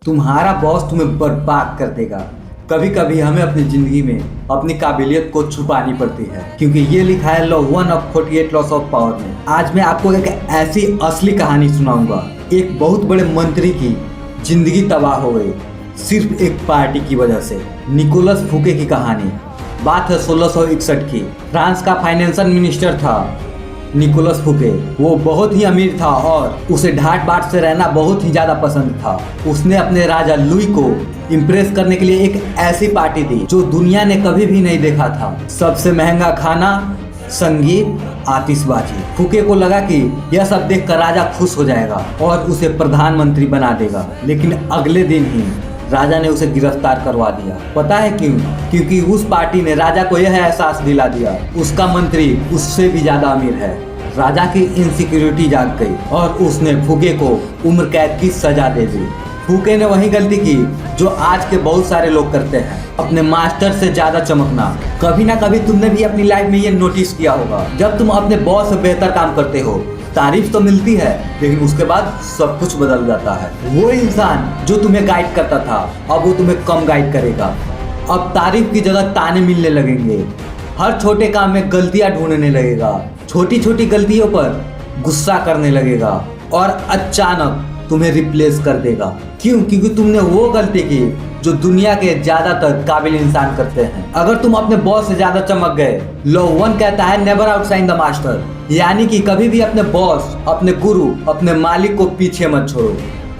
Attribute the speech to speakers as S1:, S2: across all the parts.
S1: तुम्हारा बॉस तुम्हें बर्बाद कर देगा। कभी कभी हमें अपनी जिंदगी में अपनी काबिलियत को छुपानी पड़ती है, क्योंकि ये लिखा है law 1 of 48 loss of power में। आज मैं आपको एक ऐसी असली कहानी सुनाऊंगा। एक बहुत बड़े मंत्री की जिंदगी तबाह हो गई सिर्फ एक पार्टी की वजह से। निकोलस फूके की कहानी। बात है 1661 की। फ्रांस का फाइनेंशियल मिनिस्टर था निकोलस फूके। वो बहुत ही अमीर था और उसे ढाट बाट से रहना बहुत ही ज़्यादा पसंद था। उसने अपने राजा लुई को इम्प्रेस करने के लिए एक ऐसी पार्टी दी जो दुनिया ने कभी भी नहीं देखा था। सबसे महंगा खाना, संगीत, आतिशबाजी। फूके को लगा कि यह सब देखकर राजा खुश हो जाएगा और उसे प्रधानमंत्री बना देगा। लेकिन अगले दिन ही राजा ने उसे गिरफ्तार करवा दिया। पता है क्यों? क्योंकि उस पार्टी ने राजा को यह एहसास दिला दिया उसका मंत्री उससे भी ज्यादा अमीर है। राजा की इनसिक्योरिटी जाग गई और उसने फूके को उम्र कैद की सजा दे दी। फूके ने वही गलती की जो आज के बहुत सारे लोग करते हैं, अपने मास्टर से ज्यादा चमकना। कभी ना कभी तुमने भी अपनी लाइफ में ये नोटिस किया होगा, जब तुम अपने बॉस से बेहतर काम करते हो तारीफ तो मिलती है, लेकिन उसके बाद सब कुछ बदल जाता है। वो इंसान जो तुम्हें गाइड करता था अब वो तुम्हें कम गाइड करेगा। अब तारीफ की जगह ताने मिलने लगेंगे। हर छोटे काम में गलतियां ढूंढने लगेगा। छोटी छोटी गलतियों पर गुस्सा करने लगेगा और अचानक तुम्हें रिप्लेस कर देगा। क्यों? क्योंकि तुमने वो गलती की जो दुनिया के ज्यादातर काबिल इंसान करते हैं। अगर तुम अपने बॉस से ज्यादा चमक गए, लॉ 1 कहता है नेवर आउटशाइन द मास्टर, यानी कि कभी भी अपने बॉस, अपने गुरु, अपने मालिक को पीछे मत छोड़ो।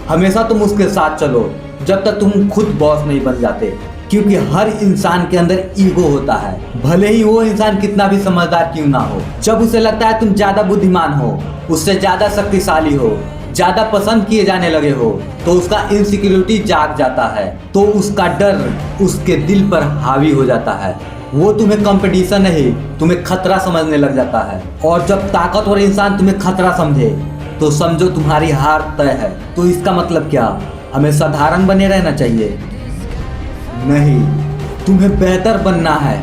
S1: हमेशा तुम उसके साथ चलो जब तक तुम खुद बॉस नहीं बन जाते। क्योंकि हर इंसान के अंदर ईगो होता है, भले ही वो इंसान कितना भी समझदार क्यों ना हो। जब उसे लगता है तुम ज्यादा बुद्धिमान हो, उससे ज्यादा शक्तिशाली हो, ज्यादा पसंद किए जाने लगे हो, तो उसका इनसिक्योरिटी जाग जाता है, तो उसका डर उसके दिल पर हावी हो जाता है। वो तुम्हें कंपटीशन नहीं, तुम्हें खतरा समझने लग जाता है। और जब ताकतवर इंसान तुम्हें खतरा समझे तो समझो तुम्हारी हार तय है। तो इसका मतलब क्या? हमें साधारण बने रहना चाहिए? नहीं, तुम्हें बेहतर बनना है,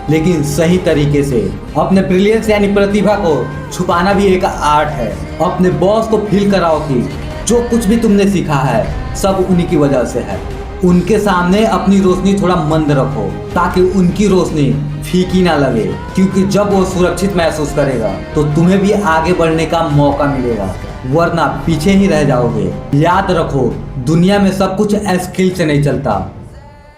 S1: लेकिन सही तरीके से। अपने ब्रिलियंस यानी प्रतिभा को छुपाना भी एक आर्ट है। अपने बॉस को फील कराओ कि जो कुछ भी तुमने सीखा है सब उन्हीं की वजह से है। उनके सामने अपनी रोशनी थोड़ा मंद रखो ताकि उनकी रोशनी फीकी ना लगे, क्योंकि जब वो सुरक्षित महसूस करेगा तो तुम्हें भी आगे बढ़ने का मौका मिलेगा, वरना पीछे ही रह जाओगे। याद रखो, दुनिया में सब कुछ स्किल से नहीं चलता,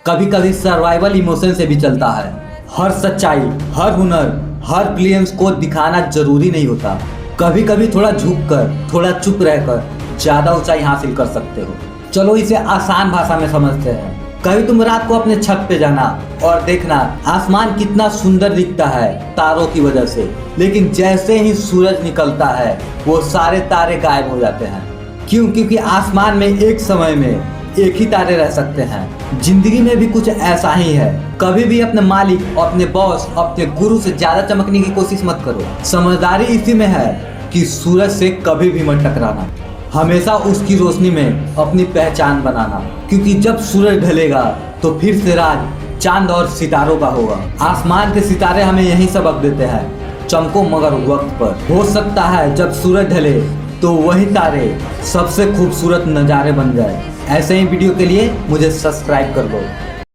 S1: कभी कभी सर्वाइवल इमोशन से भी चलता है। हर सच्चाई, हर हुनर, हर ब्रिलियंस को दिखाना जरूरी नहीं होता। कभी कभी थोड़ा झुककर, थोड़ा चुप रहकर ज्यादा ऊंचाई हासिल कर सकते हो। चलो इसे आसान भाषा में समझते हैं। कभी तुम रात को अपने छत पे जाना और देखना आसमान कितना सुंदर दिखता है तारों की वजह से, लेकिन जैसे ही सूरज निकलता है वो सारे तारे गायब हो जाते हैं। क्यों? क्योंकि आसमान में एक समय में एक ही तारे रह सकते हैं। जिंदगी में भी कुछ ऐसा ही है। कभी भी अपने मालिक, अपने बॉस, अपने गुरु से ज्यादा चमकने की कोशिश मत करो। समझदारी इसी में है कि सूरज से कभी भी मत टकराना, हमेशा उसकी रोशनी में अपनी पहचान बनाना। क्योंकि जब सूरज ढलेगा तो फिर से राज चांद और सितारों का होगा। आसमान के सितारे हमें यही सबक देते हैं, चमको मगर वक्त पर। हो सकता है जब सूरज ढले तो वही तारे सबसे खूबसूरत नज़ारे बन जाए। ऐसे ही वीडियो के लिए मुझे सब्सक्राइब कर दो।